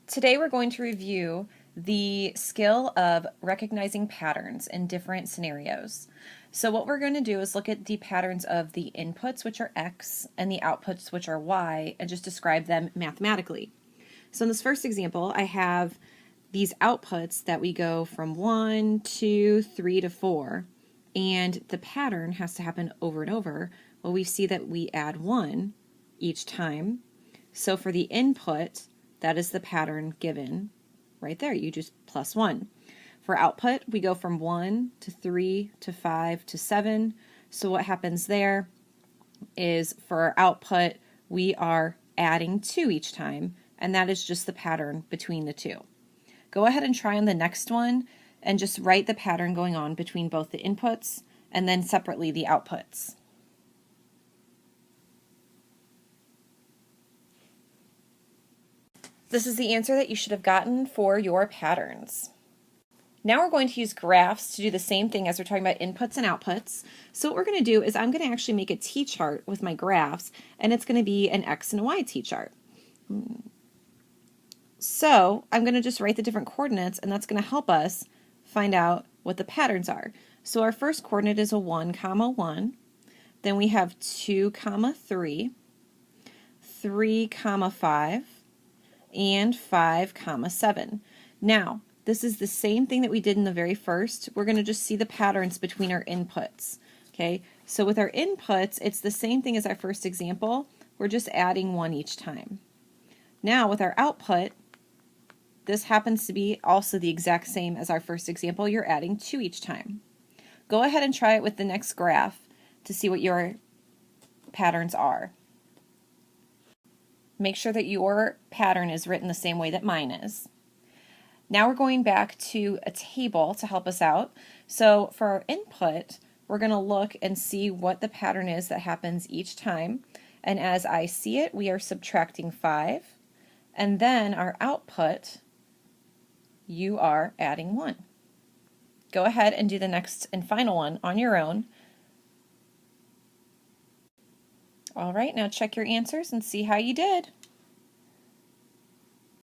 Today we're going to review the skill of recognizing patterns in different scenarios. So what we're going to do is look at the patterns of the inputs, which are X, and the outputs, which are Y, and just describe them mathematically. So in this first example, I have these outputs that we go from 1, 2, 3 to 4, and the pattern has to happen over and over. Well, we see that we add 1 each time. So for the input, that is the pattern given right there. You just plus 1. For output, we go from 1 to 3 to 5 to 7. So what happens there is for our output, we are adding 2 each time, and that is just the pattern between the two. Go ahead and try on the next one and just write the pattern going on between both the inputs and then separately the outputs. This is the answer that you should have gotten for your patterns. Now we're going to use graphs to do the same thing as we're talking about inputs and outputs. So what we're going to do is I'm going to actually make a t-chart with my graphs, and it's going to be an X and a Y t-chart. So I'm going to just write the different coordinates, and that's going to help us find out what the patterns are. So our first coordinate is a 1, 1. Then we have 2, 3, 3, 5, and 5, 7. Now, this is the same thing that we did in the very first. We're going to just see the patterns between our inputs. Okay, so with our inputs, it's the same thing as our first example. We're just adding 1 each time. Now with our output, this happens to be also the exact same as our first example. You're adding 2 each time. Go ahead and try it with the next graph to see what your patterns are. Make sure that your pattern is written the same way that mine is. Now we're going back to a table to help us out. So for our input, we're going to look and see what the pattern is that happens each time. And as I see it, we are subtracting 5. And then our output, you are adding 1. Go ahead and do the next and final one on your own. All right, now check your answers and see how you did.